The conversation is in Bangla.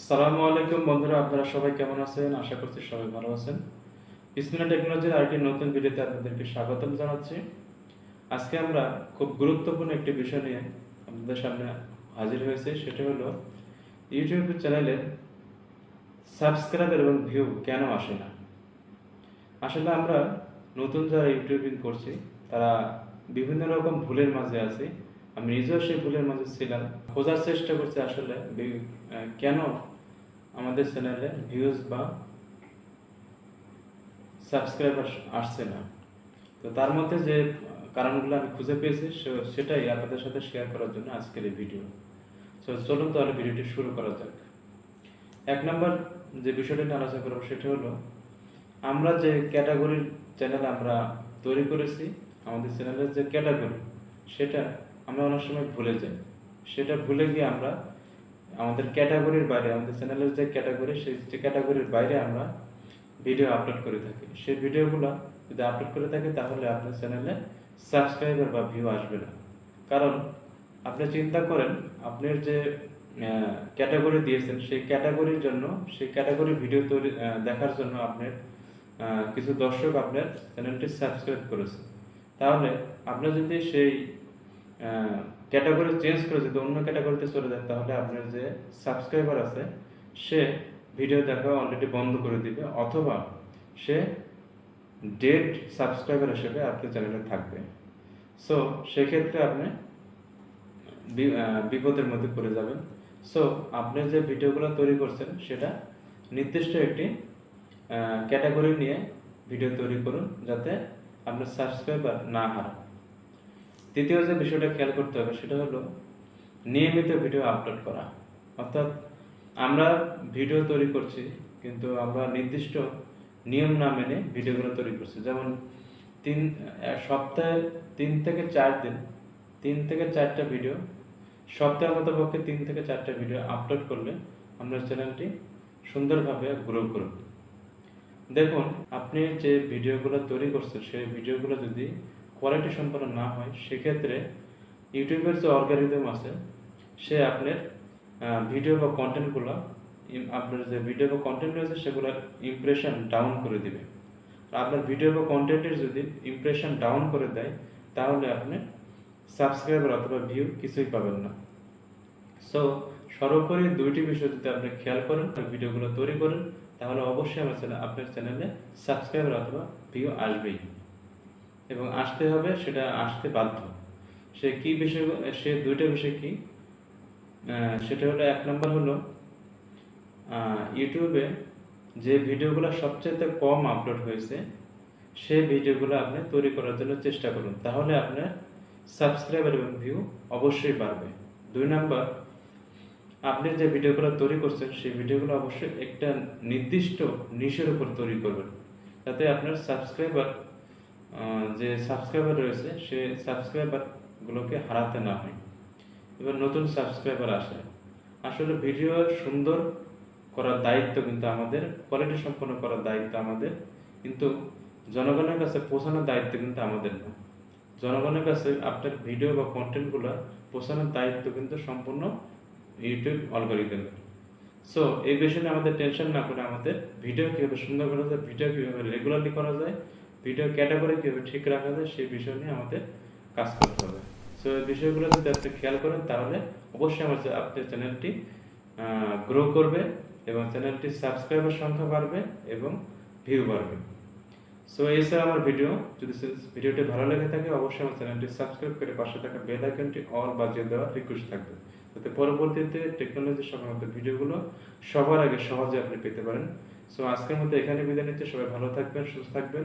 আসসালামু আলাইকুম বন্ধুরা, আপনারা সবাই কেমন আছেন? আশা করছি সবাই ভালো আছেন। বিসমিল্লাহ টেকনোলজির আরেকটি নতুন ভিডিওতে আপনাদেরকে স্বাগতম জানাচ্ছি। আজকে আমরা খুব গুরুত্বপূর্ণ একটি বিষয় নিয়ে আপনাদের সামনে হাজির হয়েছে। সেটা হলো ইউটিউব চ্যানেলে সাবস্ক্রাইবার এবং ভিউ কেন আসে না। আসলে আমরা নতুন যারা ইউটিউবিং করছি তারা বিভিন্ন রকম ভুলের মাঝে আছি। আমি নিজেও সেই ভুলের মাঝে ছিলাম। খোঁজার চেষ্টা করছি আসলে কেন আমাদের চ্যানেলে ভিউজ বা সাবস্ক্রাইবার আসছে না। তো তার মধ্যে যে কারণগুলো আমি খুঁজে পেয়েছি সেটাই আপনাদের সাথে শেয়ার করার জন্য আজকের এই ভিডিও। তো চলুন তাহলে ভিডিওটি শুরু করা যাক। এক নম্বর যে বিষয়টি নিয়ে আলোচনা করবো সেটা হলো, আমরা যে ক্যাটাগরির চ্যানেল আমরা তৈরি করেছি, আমাদের চ্যানেলের যে ক্যাটাগরি সেটা আমরা অনেক সময় ভুলে যাই। সেটা ভুলে গিয়ে আমরা আমাদের ক্যাটাগরির বাইরে, আমাদের চ্যানেলের যে ক্যাটাগরি সেই যে ক্যাটাগরির বাইরে আমরা ভিডিও আপলোড করে থাকি। সেই ভিডিওগুলো যদি আপলোড করে থাকি তাহলে আপনার চ্যানেলে সাবস্ক্রাইবার বা ভিউ আসবে না। কারণ আপনি চিন্তা করেন, আপনার যে ক্যাটাগরি দিয়েছেন সেই ক্যাটাগরির জন্য, সেই ক্যাটাগরির ভিডিও তৈরি দেখার জন্য আপনার কিছু দর্শক আপনার চ্যানেলটি সাবস্ক্রাইব করেছে। তাহলে আপনি যদি সেই ক্যাটাগরি চেঞ্জ করে যদি অন্য ক্যাটাগরিতে চলে যান, তাহলে আপনার যে সাবস্ক্রাইবার আছে সে ভিডিও দেখা অলরেডি বন্ধ করে দিবে, অথবা সে ডেড সাবস্ক্রাইবার হিসেবে আপনার চ্যানেলে থাকবে। সো সেক্ষেত্রে আপনি বিপদের মধ্যে পড়ে যাবেন। সো আপনি যে ভিডিওগুলো তৈরি করছেন সেটা নির্দিষ্ট একটি ক্যাটাগরি নিয়ে ভিডিও তৈরি করুন, যাতে আপনার সাবস্ক্রাইবার না হারায়। দ্বিতীয় যে বিষয়টা খেয়াল করতে হবে সেটা হলো নিয়মিত ভিডিও আপলোড করা। অর্থাৎ আমরা ভিডিও তৈরি করছি কিন্তু আমরা নির্দিষ্ট নিয়ম না মেনে ভিডিওগুলো তৈরি করছি। যেমন সপ্তাহে 3 থেকে 4টা ভিডিও, সপ্তাহে অন্ততপক্ষে 3 থেকে 4টা ভিডিও আপলোড করলে আপনার চ্যানেলটি সুন্দরভাবে গ্রো করবে। দেখুন, আপনি যে ভিডিওগুলো তৈরি করছেন সেই ভিডিওগুলো যদি কোয়ালিটি সম্পন্ন না হয়, সেক্ষেত্রে ইউটিউবের যে অ্যালগরিদম আছে সে আপনার ভিডিও বা কন্টেন্টগুলো, আপনার যে ভিডিও বা কন্টেন্ট রয়েছে সেগুলোর ইমপ্রেশন ডাউন করে দিবে। আপনার ভিডিও বা কন্টেন্টের যদি ইমপ্রেশন ডাউন করে দেয় তাহলে আপনি সাবস্ক্রাইবার অথবা ভিউ কিছুই পাবেন না। সো সর্বোপরি দুইটি বিষয় যদি আপনি খেয়াল করেন, ভিডিওগুলো তৈরি করেন, তাহলে অবশ্যই আপনার চ্যানেলে সাবস্ক্রাইবার অথবা ভিউ আসবেই, এবং আসতে হবে, সেটা আসতে বাধ্য। সে কি বিষয়, সে দুইটা বিষয় কি, সেটা হলো, এক নম্বর হলো ইউটিউবে যে ভিডিওগুলো সবচেয়ে কম আপলোড হয়েছে সেই ভিডিওগুলো আপনি তৈরি করার জন্য চেষ্টা করুন, তাহলে আপনার সাবস্ক্রাইবার এবং ভিউ অবশ্যই বাড়বে। 2 নম্বর, আপনি যে ভিডিওগুলো তৈরি করছেন সেই ভিডিওগুলো অবশ্যই একটা নির্দিষ্ট নিশের উপর তৈরি করবেন, যাতে আপনার যে সাবস্ক্রাইবার রয়েছে সে সাবস্ক্রাইবারগুলোকে হারাতে না হয়, এবার নতুন সাবস্ক্রাইবার আসে। আসলে ভিডিও সুন্দর করার দায়িত্ব কিন্তু আমাদের, কোয়ালিটি সম্পন্ন করার দায়িত্ব আমাদের, কিন্তু জনগণের কাছে পৌঁছানোর দায়িত্ব কিন্তু আমাদের না। জনগণের কাছে আপনার ভিডিও বা কন্টেন্টগুলো পৌঁছানোর দায়িত্ব কিন্তু সম্পূর্ণ ইউটিউব অ্যালগরিদমের। সো এই বিষয়ে আমাদের টেনশন না করে আমাদের ভিডিও কীভাবে সুন্দর করা যায়, ভিডিও কীভাবে রেগুলারলি করা যায়, ভিডিও ক্যাটাগরি কীভাবে ঠিক রাখা যায়, সেই বিষয় নিয়ে আমাদের কাজ করতে হবে। সো এই বিষয়গুলো যদি আপনি খেয়াল করেন তাহলে অবশ্যই আপনার চ্যানেলটি গ্রো করবে এবং চ্যানেলটির সাবস্ক্রাইবার সংখ্যা বাড়বে এবং ভিউ বাড়বে। সো এই স্যার আমার ভিডিও। যদি ভিডিওটি ভালো লেগে থাকে অবশ্যই আমার চ্যানেলটি সাবস্ক্রাইব করে পাশে থাকা বেল আইকনটি অল বাজিয়ে দেওয়ার রিকোয়েস্ট থাকবে, যাতে পরবর্তীতে টেকনোলজি সংক্রান্ত ভিডিওগুলো সবার আগে সহজে আপনি পেতে পারেন। সো আজকের মতো এখানে বিদায় নিচ্ছি। সবাই ভালো থাকবেন, সুস্থ থাকবেন।